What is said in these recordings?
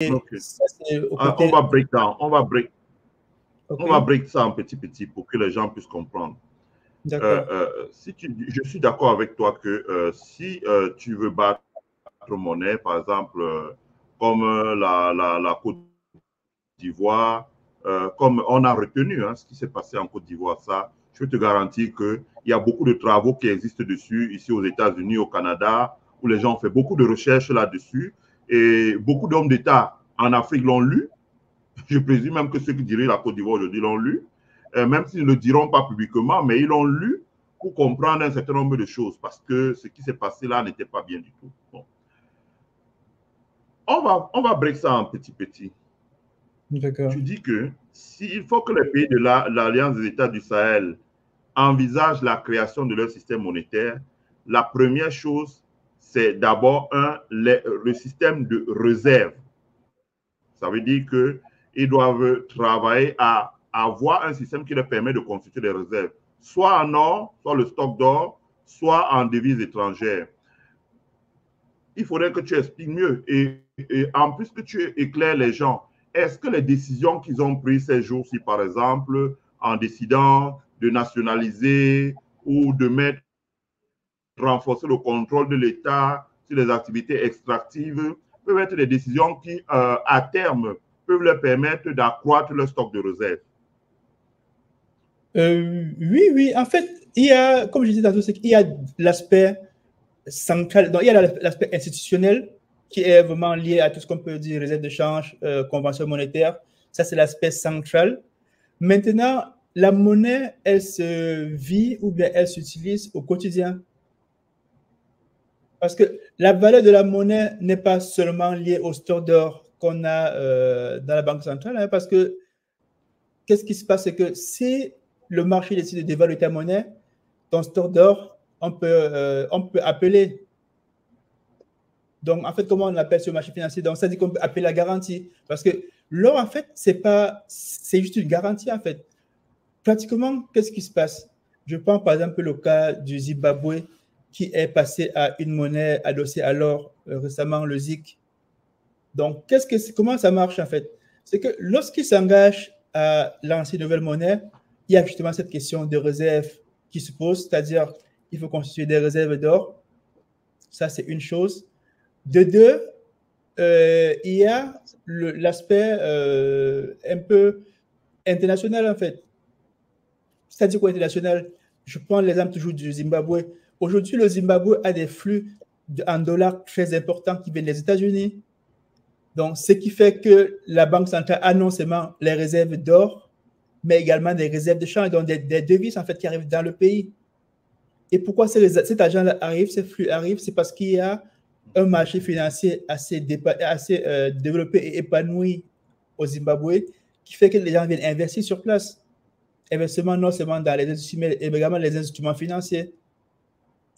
Ok. Ça, c'est au On côté. va break down. On va Ok, break ça en petit pour que les gens puissent comprendre. d'accord. Je suis d'accord avec toi que si tu veux battre monnaie, par exemple, comme la Côte d'Ivoire, comme on a retenu ce qui s'est passé en Côte d'Ivoire, ça, je peux te garantir qu'il y a beaucoup de travaux qui existent dessus, ici aux États-Unis, au Canada, où les gens ont fait beaucoup de recherches là-dessus, et beaucoup d'hommes d'État en Afrique l'ont lu. Je présume même que ceux qui diraient la Côte d'Ivoire aujourd'hui l'ont lu, même s'ils ne le diront pas publiquement, mais ils l'ont lu pour comprendre un certain nombre de choses, parce que ce qui s'est passé là n'était pas bien du tout. Bon. On va break ça en petit. D'accord. Tu dis que s'il faut que les pays de l'Alliance des États du Sahel envisagent la création de leur système monétaire, la première chose, c'est d'abord le système de réserve. Ça veut dire qu'ils doivent travailler à avoir un système qui leur permet de constituer des réserves, soit en or, soit le stock d'or, soit en devises étrangères. Il faudrait que tu expliques mieux et en plus que tu éclaires les gens. Est-ce que les décisions qu'ils ont prises ces jours-ci, par exemple, en décidant de nationaliser ou de renforcer le contrôle de l'État sur les activités extractives, peuvent être des décisions qui, à terme, peuvent leur permettre d'accroître leur stock de réserve? Oui. En fait, il y a, comme je disais tantôt, il y a l'aspect central, donc il y a l'aspect institutionnel qui est vraiment lié à tout ce qu'on peut dire réserve de change, convention monétaire. Ça, c'est l'aspect central. Maintenant, la monnaie, elle se vit ou bien elle s'utilise au quotidien. Parce que la valeur de la monnaie n'est pas seulement liée au store d'or qu'on a dans la banque centrale, hein, parce que qu'est-ce qui se passe, c'est que si le marché décide de dévaluer ta monnaie, ton store d'or, on peut appeler. Donc, en fait, comment on appelle ce marché financier? Donc, ça dit qu'on peut appeler la garantie. Parce que l'or, en fait, c'est juste une garantie, en fait. Pratiquement, qu'est-ce qui se passe? Je prends par exemple le cas du Zimbabwe qui est passé à une monnaie adossée à l'or récemment, le ZIC. Donc, comment ça marche en fait? C'est que lorsqu'il s'engage à lancer une nouvelle monnaie, il y a justement cette question de réserve qui se pose, c'est-à-dire il faut constituer des réserves d'or. Ça, c'est une chose. De deux, il y a l'aspect un peu international en fait. C'est-à-dire quoi international? Je prends l'exemple toujours du Zimbabwe. Aujourd'hui, le Zimbabwe a des flux en dollars très importants qui viennent des États-Unis. Donc, ce qui fait que la Banque centrale a non seulement les réserves d'or, mais également des réserves de change, donc des devises en fait qui arrivent dans le pays. Et pourquoi cet argent-là arrive, ces flux arrivent? C'est parce qu'il y a un marché financier assez développé et épanoui au Zimbabwe qui fait que les gens viennent investir sur place. Investissement non seulement dans les industries, mais également les instruments financiers.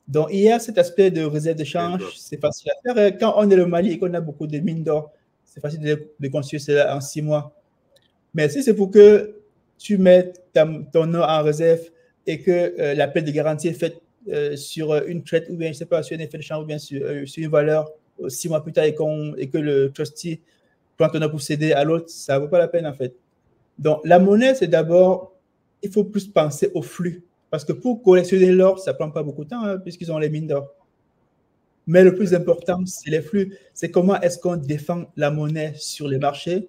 Donc, il y a cet aspect de réserve de change, c'est facile à faire. Quand on est le Mali et qu'on a beaucoup de mines d'or, c'est facile de construire cela en 6 mois. Mais si c'est pour que tu mettes ton or en réserve et que l'appel de garantie est fait sur une traite ou bien, je ne sais pas, sur un effet de change ou bien sur une valeur 6 mois plus tard et que le trustee prend ton or pour céder à l'autre, ça ne vaut pas la peine en fait. Donc, la monnaie, c'est d'abord, il faut plus penser au flux. Parce que pour collectionner l'or, ça ne prend pas beaucoup de temps, hein, puisqu'ils ont les mines d'or. Mais le plus important, c'est les flux. C'est comment est-ce qu'on défend la monnaie sur les marchés.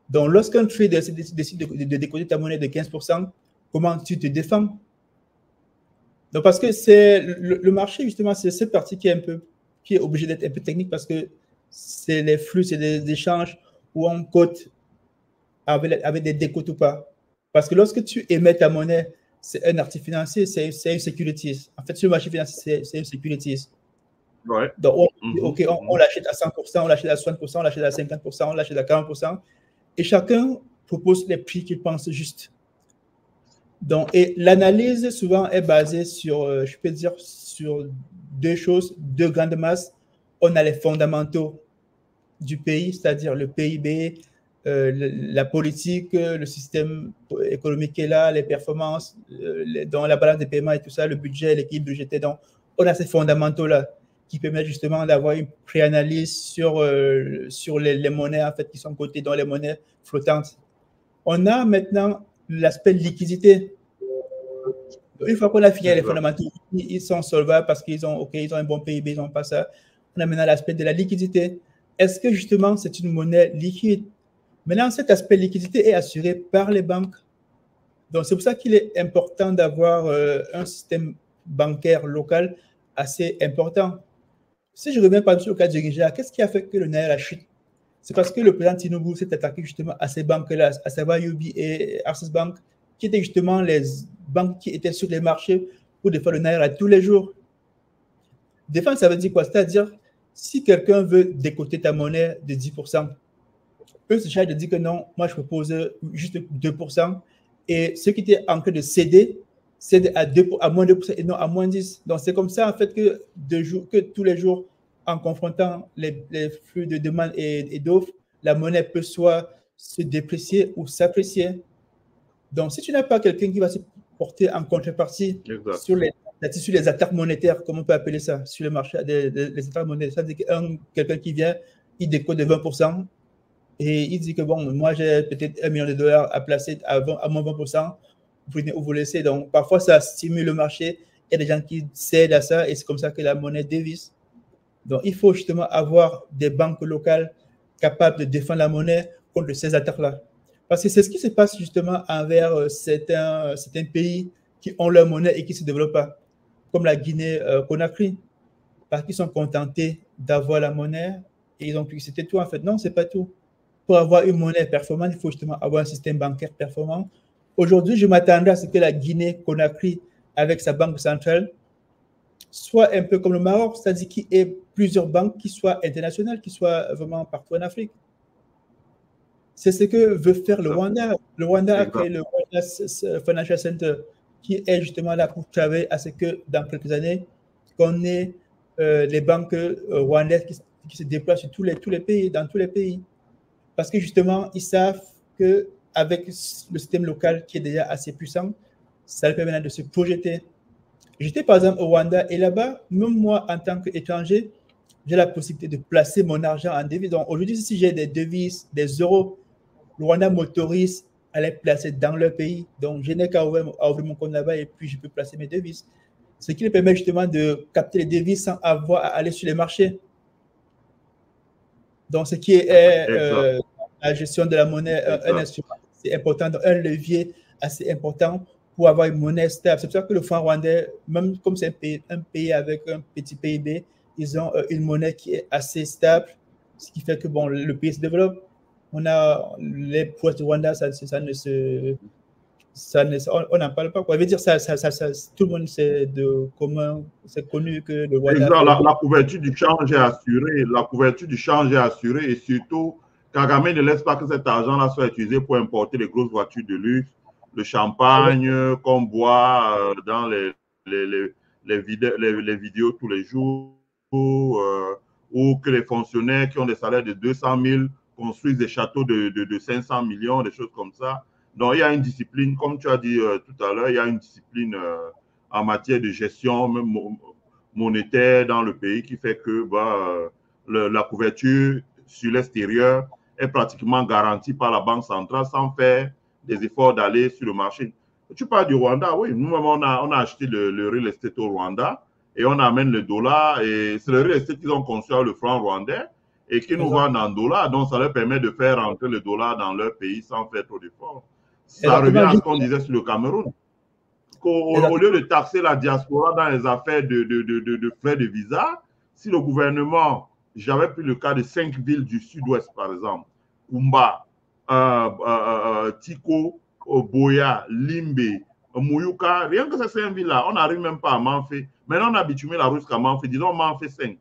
Donc, lorsqu'un trader décide de décoder ta monnaie de 15%, comment tu te défends? Donc, parce que c'est le marché, justement, c'est cette partie qui est obligée d'être un peu technique parce que c'est les flux, c'est des échanges où on cote avec des décotes ou pas. Parce que lorsque tu émets ta monnaie, c'est un actif financier, c'est une securities. En fait, sur le marché financier, c'est une securities. Ouais. Donc, on l'achète à 100%, on l'achète à 60%, on l'achète à 50%, on l'achète à 40%. Et chacun propose les prix qu'il pense juste. Donc, et l'analyse, souvent, est basée sur, je peux dire, sur deux choses, deux grandes masses. On a les fondamentaux du pays, c'est-à-dire le PIB, la politique, le système économique qui est là, les performances, dans la balance des paiements et tout ça, le budget, l'équilibre budgétaire. Donc, on a ces fondamentaux-là qui permet justement d'avoir une préanalyse sur les monnaies en fait, qui sont cotées dans les monnaies flottantes. On a maintenant l'aspect liquidité. Une fois qu'on a fini les fondamentaux, ils sont solvables parce qu'ils ont, ils ont un bon PIB, ils n'ont pas ça. On a maintenant l'aspect de la liquidité. Est-ce que justement c'est une monnaie liquide? Maintenant, cet aspect liquidité est assuré par les banques. Donc, c'est pour ça qu'il est important d'avoir un système bancaire local assez important. Si je reviens par exemple sur le cas du Nigeria, qu'est-ce qui a fait que le Naira chute? C'est parce que le président Tinubu s'est attaqué justement à ces banques-là, à savoir UBA et Access Bank, qui étaient justement les banques qui étaient sur les marchés pour défendre le Naira tous les jours. Défendre, ça veut dire quoi? C'est-à-dire, si quelqu'un veut décoter ta monnaie de 10%, eux se chargent de dire que non, moi je propose juste 2%, et ceux qui étaient en train de céder à moins 2% et non à moins 10%. Donc c'est comme ça en fait que tous les jours, en confrontant les flux de demande et d'offres, la monnaie peut soit se déprécier ou s'apprécier. Donc si tu n'as pas quelqu'un qui va se porter en contrepartie sur les attaques monétaires, comme on peut appeler ça, sur le marché des attaques monétaires, c'est-à-dire quelqu'un qui vient, il décote de 20%, et il dit que bon, moi j'ai peut-être $1 million à placer à moins 20%, vous venez ou vous laissez. Donc parfois ça stimule le marché, il y a des gens qui cèdent à ça et c'est comme ça que la monnaie dévisse. Donc il faut justement avoir des banques locales capables de défendre la monnaie contre ces attaques-là. Parce que c'est ce qui se passe justement envers certains pays qui ont leur monnaie et qui ne se développent pas, comme la Guinée-Conakry, parce qu'ils sont contentés d'avoir la monnaie et ils ont cru que c'était tout en fait. Non, ce n'est pas tout. Pour avoir une monnaie performante, il faut justement avoir un système bancaire performant. Aujourd'hui, je m'attendais à ce que la Guinée-Conakry, avec sa banque centrale, soit un peu comme le Maroc, c'est-à-dire qu'il y ait plusieurs banques qui soient internationales, qui soient vraiment partout en Afrique. C'est ce que veut faire le Rwanda. Le Rwanda a créé le Rwanda Financial Center, qui est justement là pour travailler à ce que dans quelques années, qu'on ait les banques rwandaises qui se déploient sur tous les pays, dans tous les pays. Parce que justement, ils savent qu'avec le système local qui est déjà assez puissant, ça leur permet de se projeter. J'étais par exemple au Rwanda et là-bas, même moi en tant qu'étranger, j'ai la possibilité de placer mon argent en devises. Donc aujourd'hui, si j'ai des devises, des euros, le Rwanda m'autorise à les placer dans leur pays. Donc je n'ai qu'à ouvrir mon compte là-bas et puis je peux placer mes devises. Ce qui me permet justement de capter les devises sans avoir à aller sur les marchés. Donc, ce qui est la gestion de la monnaie, c'est important, un levier assez important pour avoir une monnaie stable. C'est pour ça que le franc rwandais, même comme c'est un pays avec un petit PIB, ils ont une monnaie qui est assez stable, ce qui fait que bon, le pays se développe. On a les prouesses du Rwanda, on n'en parle pas. Quoi. Je veux dire, tout le monde sait c'est connu que le Rwanda. La couverture du change est assurée. La couverture du change est assurée et surtout, Kagame ne laisse pas que cet argent-là soit utilisé pour importer les grosses voitures de luxe, le champagne qu'on boit dans les vidéos tous les jours, ou que les fonctionnaires qui ont des salaires de 200 000 construisent des châteaux de 500 millions, des choses comme ça. Donc, il y a une discipline, comme tu as dit tout à l'heure, il y a une discipline en matière de gestion même monétaire dans le pays qui fait que la couverture sur l'extérieur est pratiquement garantie par la Banque centrale sans faire des efforts d'aller sur le marché. Tu parles du Rwanda, oui, nous-mêmes, on a acheté le real estate au Rwanda et on amène le dollar et c'est le real estate qu'ils ont construit le franc rwandais et qui nous vendent en dollars. Donc, ça leur permet de faire rentrer le dollar dans leur pays sans faire trop d'efforts. Ça revient à ce qu'on disait sur le Cameroun. Au lieu de taxer la diaspora dans les affaires de frais de visa, si le gouvernement, j'avais pris le cas de 5 villes du sud-ouest, par exemple, Kumba, Tiko, Boya, Limbe, Mouyouka, rien que ces 5 villes-là, on n'arrive même pas à Manfé. Maintenant, on a bitumé la route jusqu'à Manfé, disons Manfé 5.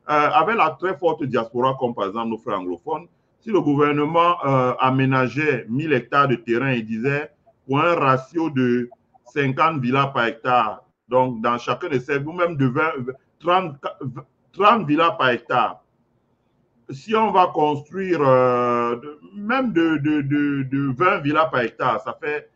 Avec la très forte diaspora, comme par exemple nos frères anglophones, si le gouvernement aménageait 1000 hectares de terrain et disait pour un ratio de 50 villas par hectare, donc dans chacun de ces, ou même de 30 villas par hectare, si on va construire même de 20 villas par hectare, ça fait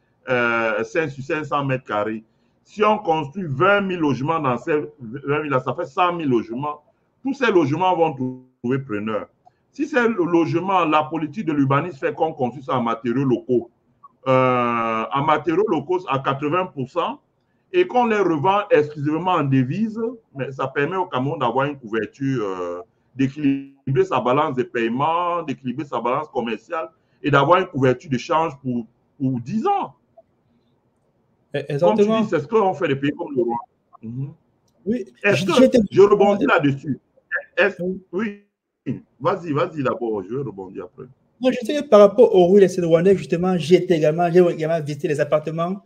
500 mètres carrés. Si on construit 20 000 logements dans ces 20 villas, ça fait 100 000 logements. tous ces logements vont trouver preneur. Si ces logements, la politique de l'urbanisme fait qu'on construit ça en matériaux locaux, à 80%, et qu'on les revend exclusivement en devises, mais ça permet au Cameroun d'avoir une couverture, d'équilibrer sa balance de paiement, d'équilibrer sa balance commerciale et d'avoir une couverture de change pour 10 ans. Exactement. Comme tu dis, c'est ce qu'on fait les pays comme le Rwanda. Oui, je rebondis là-dessus. Oui, vas-y d'abord, je vais rebondir après. Moi, je sais que par rapport au Rwanda et au Rwanda, justement, j'ai également visité les appartements.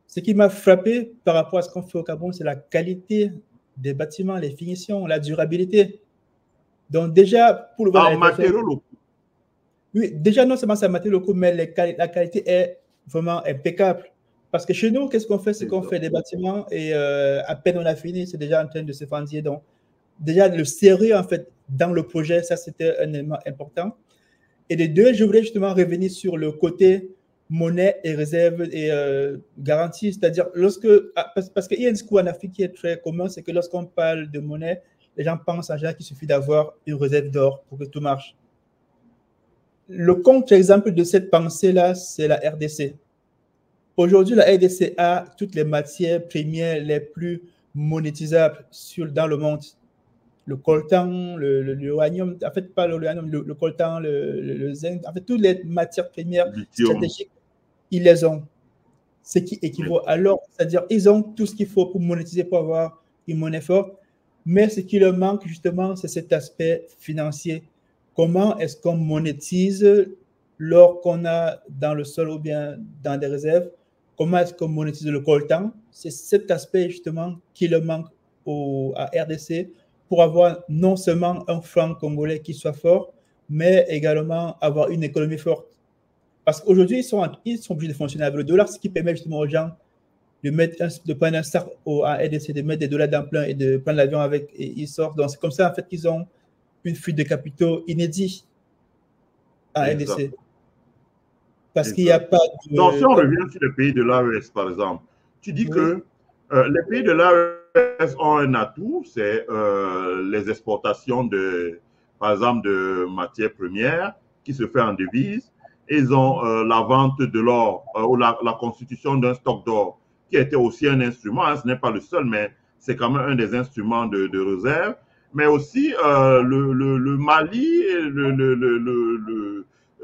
Ce qui m'a frappé par rapport à ce qu'on fait au Cameroun, c'est la qualité des bâtiments, les finitions, la durabilité. Donc déjà, pour le voir en matériaux locaux. Oui, déjà non seulement c'est en matériaux locaux, mais la qualité est vraiment impeccable. Parce que chez nous, qu'est-ce qu'on fait? C'est qu'on fait des bâtiments et à peine on a fini, c'est déjà en train de se fendiller. Donc déjà, le sérieux, en fait, dans le projet, ça, c'était un élément important. Et de deux, je voulais justement revenir sur le côté monnaie et réserve et garantie, c'est-à-dire parce qu'il y a un discours en Afrique qui est très commun, c'est que lorsqu'on parle de monnaie, les gens pensent en général qu'il suffit d'avoir une réserve d'or pour que tout marche. Le contre-exemple de cette pensée-là, c'est la RDC. Aujourd'hui, la RDC a toutes les matières premières les plus monétisables dans le monde. Le coltan, l'uranium, en fait, pas l'uranium, le coltan, le zinc, en fait, toutes les matières premières stratégiques, ils les ont. Ce qui équivaut à l'or, c'est-à-dire ils ont tout ce qu'il faut pour monétiser, pour avoir une monnaie forte, mais ce qui leur manque, justement, c'est cet aspect financier. Comment est-ce qu'on monétise l'or qu'on a dans le sol ou bien dans des réserves? Comment est-ce qu'on monétise le coltan? C'est cet aspect, justement, qui leur manque à RDC, pour avoir non seulement un franc congolais qui soit fort, mais également avoir une économie forte. Parce qu'aujourd'hui, ils sont obligés de fonctionner avec le dollar, ce qui permet justement aux gens de prendre un sac à RDC, de mettre des dollars dans plein et de prendre l'avion avec, et ils sortent. Donc, c'est comme ça, en fait, qu'ils ont une fuite de capitaux inédite à RDC. Parce qu'il n'y a pas de... Donc, si on revient sur les pays de l'AES, par exemple, tu dis que les pays de l'AES ont un atout, c'est les exportations par exemple, de matières premières qui se fait en devise. Ils ont la vente de l'or ou la constitution d'un stock d'or qui était aussi un instrument. Hein, ce n'est pas le seul, mais c'est quand même un des instruments de réserve. Mais aussi le Mali et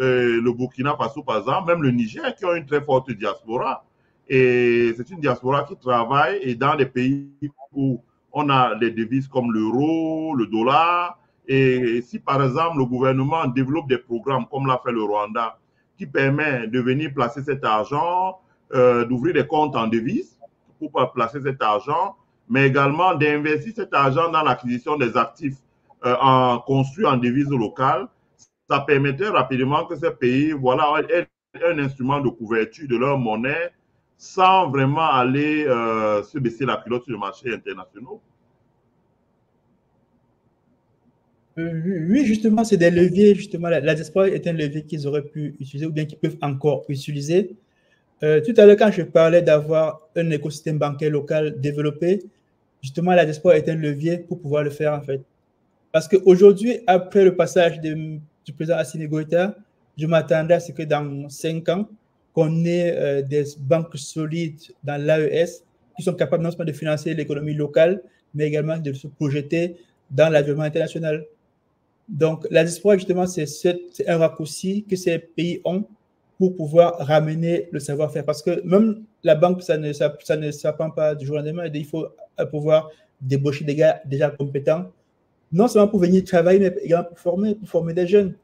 le Burkina Faso, par exemple, même le Niger, qui ont une très forte diaspora. Et c'est une diaspora qui travaille et dans les pays où on a des devises comme l'euro, le dollar. Et si, par exemple, le gouvernement développe des programmes, comme l'a fait le Rwanda, qui permet de venir placer cet argent, d'ouvrir des comptes en devises pour placer cet argent, mais également d'investir cet argent dans l'acquisition des actifs construits en devises locales, ça permettrait rapidement que ces pays aient un instrument de couverture de leur monnaie sans vraiment aller se baisser la culotte sur le marché international. Oui, justement, c'est des leviers. Justement, la diaspora est un levier qu'ils auraient pu utiliser ou bien qu'ils peuvent encore utiliser. Tout à l'heure, quand je parlais d'avoir un écosystème bancaire local développé, justement, la diaspora est un levier pour pouvoir le faire, en fait. Parce qu'aujourd'hui, après le passage du président Assimi Goïta, je m'attendais à ce que dans 5 ans, qu'on ait des banques solides dans l'AES qui sont capables non seulement de financer l'économie locale, mais également de se projeter dans l'environnement international. Donc, la diaspora, justement, c'est un raccourci que ces pays ont pour pouvoir ramener le savoir-faire. Parce que même la banque, ça ne s'apprend pas du jour au lendemain. Il faut pouvoir débaucher des gars déjà compétents, non seulement pour venir travailler, mais également pour former des jeunes.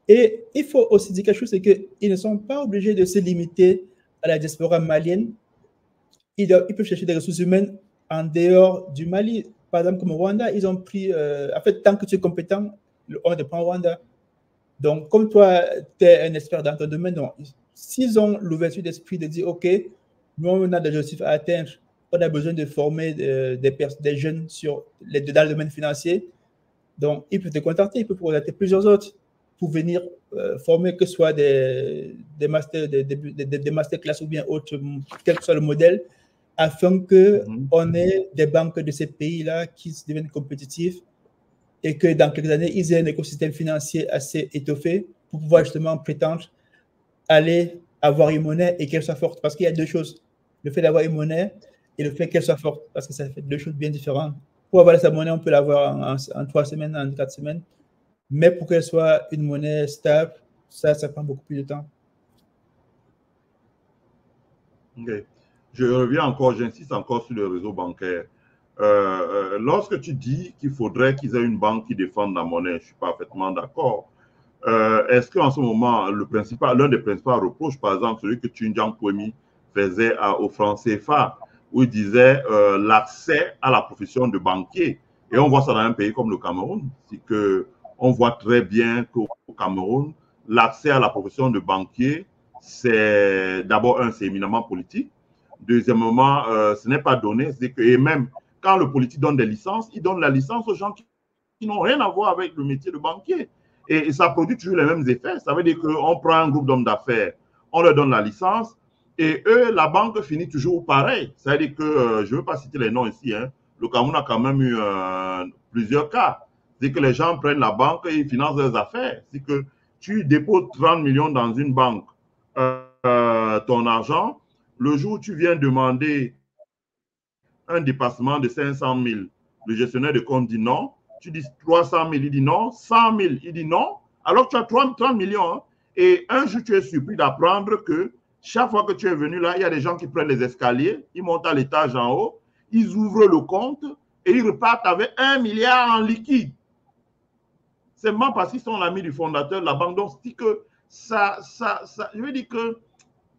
Et il faut aussi dire quelque chose, c'est qu'ils ne sont pas obligés de se limiter à la diaspora malienne. Ils peuvent chercher des ressources humaines en dehors du Mali. Par exemple, comme au Rwanda, ils ont pris... en fait, tant que tu es compétent, on te prend au Rwanda. Donc, comme toi, tu es un expert dans ton domaine, s'ils ont l'ouverture d'esprit de dire, OK, nous, on a des objectifs à atteindre, on a besoin de former des jeunes dans le domaine financier, donc ils peuvent te contacter, ils peuvent contacter plusieurs autres pour venir former, que ce soit des masterclass ou bien autre, quel que soit le modèle, afin qu'on ait des banques de ces pays-là qui deviennent compétitifs et que dans quelques années, ils aient un écosystème financier assez étoffé pour pouvoir justement prétendre aller avoir une monnaie et qu'elle soit forte. Parce qu'il y a deux choses. Le fait d'avoir une monnaie et le fait qu'elle soit forte. Parce que ça fait deux choses bien différentes. Pour avoir sa monnaie, on peut l'avoir en 3 semaines, en 4 semaines. Mais pour qu'elle soit une monnaie stable, ça prend beaucoup plus de temps. Okay. Je reviens encore, j'insiste encore sur le réseau bancaire. Lorsque tu dis qu'il faudrait qu'ils aient une banque qui défende la monnaie, je suis parfaitement d'accord. Est-ce qu'en ce moment, l'un des principaux reproches, par exemple, celui que Tunjiang Kwemi faisait au franc CFA, où il disait l'accès à la profession de banquier, et on voit ça dans un pays comme le Cameroun, c'est que on voit très bien qu'au Cameroun, l'accès à la profession de banquier, c'est d'abord c'est éminemment politique. Deuxièmement, ce n'est pas donné, et même quand le politique donne des licences, il donne la licence aux gens qui n'ont rien à voir avec le métier de banquier. Et ça produit toujours les mêmes effets. Ça veut dire qu'on prend un groupe d'hommes d'affaires, on leur donne la licence, et eux, la banque finit toujours pareil. Ça veut dire que, je ne veux pas citer les noms ici, hein, le Cameroun a quand même eu plusieurs cas. C'est que les gens prennent la banque et ils financent leurs affaires. C'est que tu déposes 30 millions dans une banque, ton argent, le jour où tu viens demander un dépassement de 500 000, le gestionnaire de compte dit non. Tu dis 300 000, il dit non. 100 000, il dit non. Alors que tu as 30 millions. Hein. Et un jour, tu es surpris d'apprendre que chaque fois que tu es venu là, il y a des gens qui prennent les escaliers, ils montent à l'étage en haut, ils ouvrent le compte et ils repartent avec 1 milliard en liquide. C'est seulement parce qu'ils sont l'ami du fondateur de la banque. Donc, c'est que je veux dire que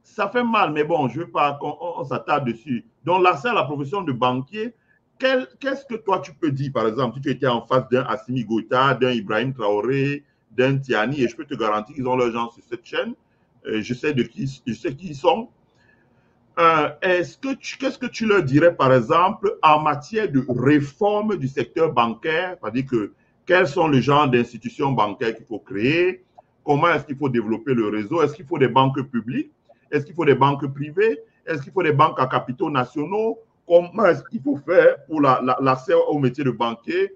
ça fait mal, mais bon, je ne veux pas qu'on s'attarde dessus. Donc, l'accès à la profession de banquier, qu'est-ce que toi tu peux dire, par exemple, si tu étais en face d'un Assimi Goïta, d'un Ibrahim Traoré, d'un Tiani, et je peux te garantir qu'ils ont leurs gens sur cette chaîne, je sais qui ils sont. Qu'est-ce que tu leur dirais, par exemple, en matière de réforme du secteur bancaire, c'est-à-dire que quels sont les genres d'institutions bancaires qu'il faut créer, comment est-ce qu'il faut développer le réseau, est-ce qu'il faut des banques publiques, est-ce qu'il faut des banques privées, est-ce qu'il faut des banques à capitaux nationaux, comment est-ce qu'il faut faire pour l'accès au métier de banquier,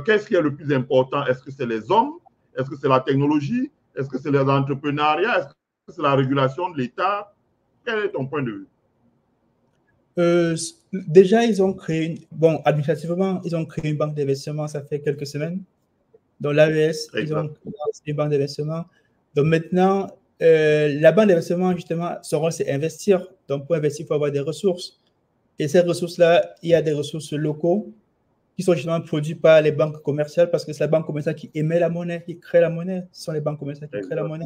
qu'est-ce qui est le plus important, est-ce que c'est les hommes, est-ce que c'est la technologie, est-ce que c'est les entrepreneuriats, est-ce que c'est la régulation de l'État? Quel est ton point de vue? Déjà, ils ont créé, administrativement, ils ont créé une banque d'investissement, ça fait quelques semaines. Dans l'AES, ils ont créé une banque d'investissement. Donc maintenant, la banque d'investissement, justement, son rôle, c'est investir. Donc pour investir, il faut avoir des ressources. Et ces ressources-là, il y a des ressources locaux qui sont justement produites par les banques commerciales parce que c'est la banque commerciale qui émet la monnaie, qui crée la monnaie. Ce sont les banques commerciales qui créent la monnaie.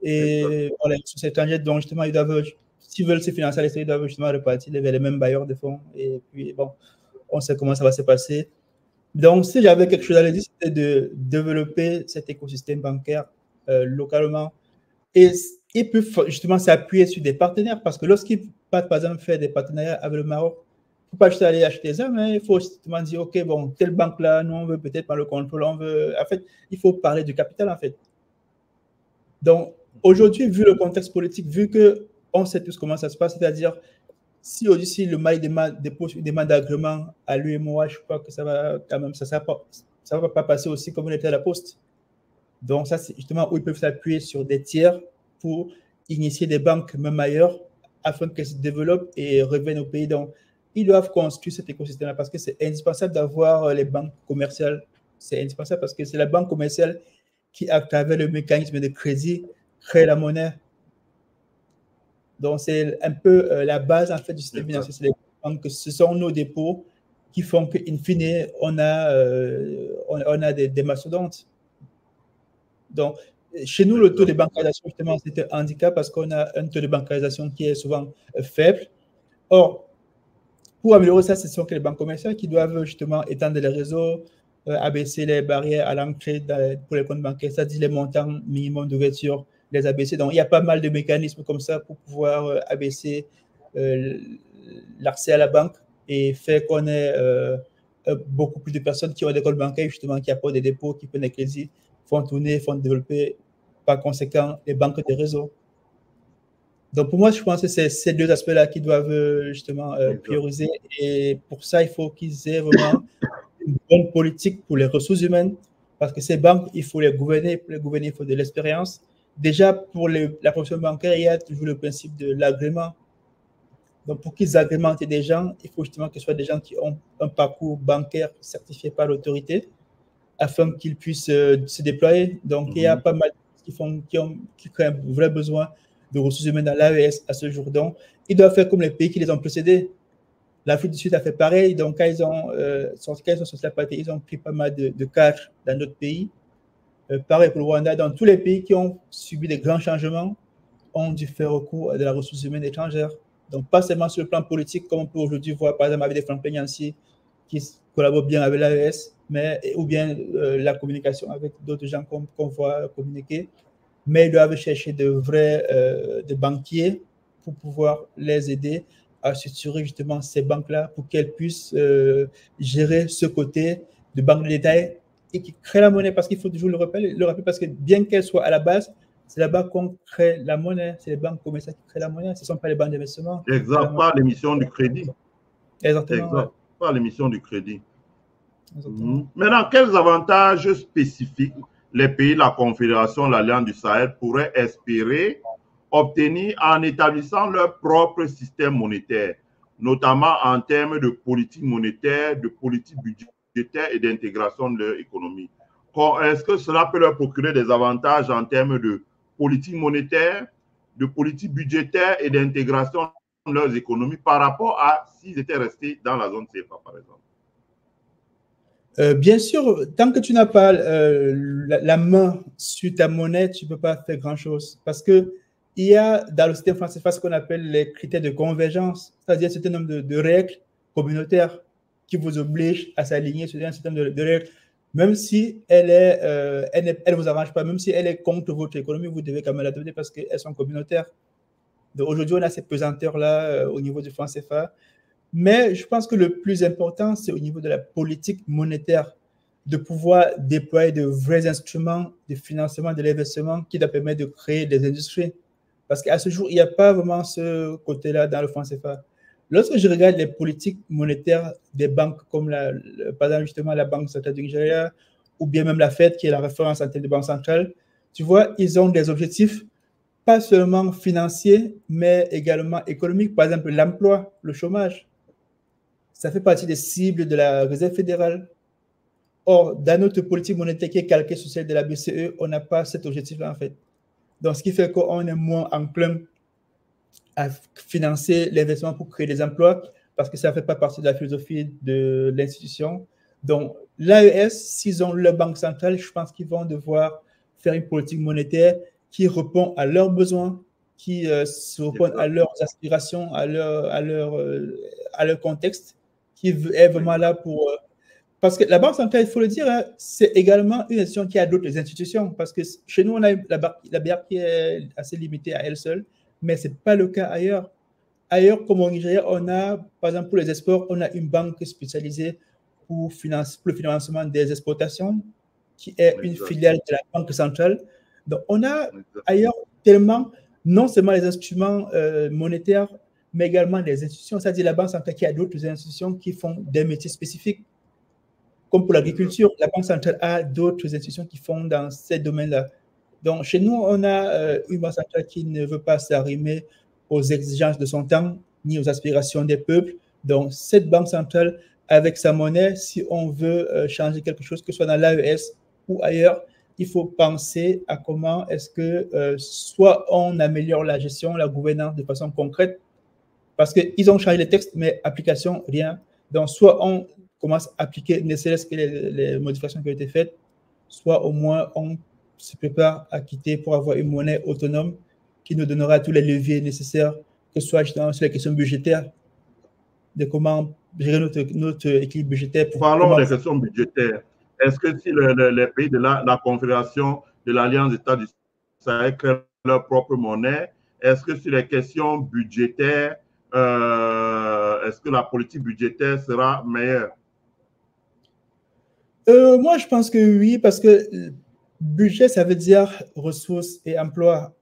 Et bon, les ressources étrangères, donc justement, ils doivent, s'ils veulent se financer à l'extérieur, ils doivent justement repartir vers les mêmes bailleurs de fonds. Et puis, bon, on sait comment ça va se passer. Donc, si j'avais quelque chose à dire, c'était de développer cet écosystème bancaire localement. Et ils peuvent justement s'appuyer sur des partenaires parce que lorsqu'ils partent, par exemple, faire des partenariats avec le Maroc, il ne faut pas juste aller acheter ça, mais il faut justement dire, OK, bon, telle banque-là, nous, on veut peut-être pas le contrôle, on veut... En fait, il faut parler du capital, en fait. Donc, aujourd'hui, vu le contexte politique, vu qu'on sait tous comment ça se passe, c'est-à-dire, si aujourd'hui, le Mali dépose une demande d'agrément à l'UMOA, je crois que ça va quand même, ça ne va pas passer aussi comme on était à la Poste. Donc, ça, c'est justement où ils peuvent s'appuyer sur des tiers pour initier des banques, même ailleurs, afin qu'elles se développent et reviennent au pays. Donc, ils doivent construire cet écosystème-là parce que c'est indispensable d'avoir les banques commerciales. C'est indispensable parce que c'est la banque commerciale qui, à travers le mécanisme de crédit, crée la monnaie. Donc, c'est un peu la base, en fait, du système financier. C'est les banques, ce sont nos dépôts qui font qu'in fine, on a des mastodontes. Donc, chez nous, le taux de bancarisation, justement, c'est un handicap parce qu'on a un taux de bancarisation qui est souvent faible. Or, pour améliorer ça, ce sont les banques commerciales qui doivent justement étendre les réseaux, abaisser les barrières à l'entrée pour les comptes bancaires, c'est-à-dire les montants minimum d'ouverture, les abaisser. Donc, il y a pas mal de mécanismes comme ça pour pouvoir abaisser l'accès à la banque et faire qu'on ait beaucoup plus de personnes qui ont des comptes bancaires, justement, qui apportent des dépôts, qui prennent des crédits, font tourner, font développer, par conséquent, les banques de réseau. Donc, pour moi, je pense que c'est ces deux aspects-là qui doivent justement prioriser. Et pour ça, il faut qu'ils aient vraiment une bonne politique pour les ressources humaines, parce que ces banques, il faut les gouverner. Pour les gouverner, il faut de l'expérience. Déjà, pour la profession bancaire, il y a toujours le principe de l'agrément. Donc, pour qu'ils agrémentent des gens, il faut justement que ce soit des gens qui ont un parcours bancaire certifié par l'autorité afin qu'ils puissent se déployer. Donc, il y a pas mal qui créent un vrai besoin de ressources humaines dans l'AES à ce jour. Donc, ils doivent faire comme les pays qui les ont précédés. L'Afrique du Sud a fait pareil. Donc, quand ils sont sur la partie, ils ont pris pas mal de cadres dans d'autres pays. Pareil pour le Rwanda. Dans tous les pays qui ont subi des grands changements, ont dû faire recours à de la ressource humaine étrangère. Donc, pas seulement sur le plan politique, comme on peut aujourd'hui voir, par exemple, avec des Franklin Yancy qui collaborent bien avec l'AES, ou bien la communication avec d'autres gens qu'on voit communiquer, mais ils doivent chercher de vrais de banquiers pour pouvoir les aider à structurer justement ces banques-là pour qu'elles puissent gérer ce côté de banque de détail et qui crée la monnaie, parce qu'il faut toujours le rappeler parce que bien qu'elle soit à la base, c'est là-bas qu'on crée la monnaie. C'est les banques commerciales qui créent la monnaie. Ce ne sont pas les banques d'investissement. Exact, pas l'émission du crédit. Exactement. Exact, pas l'émission du crédit. Maintenant, quels avantages spécifiques les pays de la Confédération, l'Alliance du Sahel pourraient espérer obtenir en établissant leur propre système monétaire, notamment en termes de politique monétaire, de politique budgétaire et d'intégration de leur économie? Est-ce que cela peut leur procurer des avantages en termes de politique monétaire, de politique budgétaire et d'intégration de leurs économies par rapport à s'ils étaient restés dans la zone CFA, par exemple? Bien sûr, tant que tu n'as pas la main sur ta monnaie, tu ne peux pas faire grand-chose. Parce qu'il y a dans le système franc CFA ce qu'on appelle les critères de convergence, c'est-à-dire un certain nombre de règles communautaires qui vous obligent à s'aligner sur un certain nombre de règles. Même si elle ne vous arrange pas, même si elle est contre votre économie, vous devez quand même l'adopter parce qu'elles sont communautaires. Donc aujourd'hui, on a cette pesanteur-là au niveau du franc CFA. Mais je pense que le plus important, c'est au niveau de la politique monétaire, de pouvoir déployer de vrais instruments de financement de l'investissement qui doivent permettre de créer des industries. Parce qu'à ce jour, il n'y a pas vraiment ce côté-là dans le franc CFA. Lorsque je regarde les politiques monétaires des banques comme par exemple justement la Banque centrale du Nigeria ou bien même la Fed qui est la référence en termes de banque centrale, tu vois, ils ont des objectifs pas seulement financiers, mais également économiques. Par exemple, l'emploi, le chômage. Ça fait partie des cibles de la Réserve fédérale. Or, dans notre politique monétaire qui est calquée sur celle de la BCE, on n'a pas cet objectif-là en fait. Donc, ce qui fait qu'on est moins enclin à financer l'investissement pour créer des emplois parce que ça ne fait pas partie de la philosophie de l'institution. Donc, l'AES, s'ils ont leur banque centrale, je pense qu'ils vont devoir faire une politique monétaire qui répond à leurs besoins, qui se répond à leurs aspirations, à leur contexte, qui est vraiment là pour... parce que la Banque centrale, il faut le dire, hein, c'est également une institution qui a d'autres institutions. Parce que chez nous, on a la BERP qui est assez limitée à elle seule, mais ce n'est pas le cas ailleurs. Ailleurs, comme au Nigeria, on a, par exemple, pour les exports, on a une banque spécialisée pour le financement des exportations, qui est une filiale de la Banque centrale. Donc, on a ailleurs tellement, non seulement les instruments monétaires, mais également les institutions, c'est-à-dire la Banque centrale qui a d'autres institutions qui font des métiers spécifiques. Comme pour l'agriculture, la Banque centrale a d'autres institutions qui font dans ces domaines-là. Donc, chez nous, on a une Banque centrale qui ne veut pas s'arrimer aux exigences de son temps, ni aux aspirations des peuples. Donc, cette Banque centrale, avec sa monnaie, si on veut changer quelque chose, que ce soit dans l'AES ou ailleurs, il faut penser à comment est-ce que soit on améliore la gestion, la gouvernance de façon concrète, parce qu'ils ont changé les textes, mais application, rien. Donc, soit on commence à appliquer ne serait-ce que les modifications qui ont été faites, soit au moins on se prépare à quitter pour avoir une monnaie autonome qui nous donnera tous les leviers nécessaires, que ce soit justement sur les questions budgétaires, de comment gérer notre équilibre budgétaire. Parlons des questions budgétaires. Est-ce que si les pays de la Confédération de l'Alliance des États du Sahel créent leur propre monnaie, est-ce que sur les questions budgétaires, est-ce que la politique budgétaire sera meilleure? Moi, je pense que oui, parce que budget, ça veut dire ressources et emploi.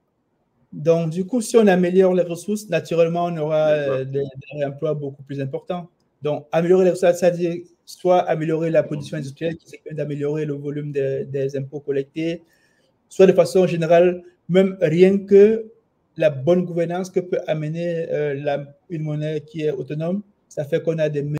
Donc, du coup, si on améliore les ressources, naturellement, on aura des emplois beaucoup plus importants. Donc, améliorer ça, c'est-à-dire soit améliorer la position industrielle, qui c'est d'améliorer le volume des impôts collectés, soit de façon générale, même rien que la bonne gouvernance que peut amener une monnaie qui est autonome, ça fait qu'on a des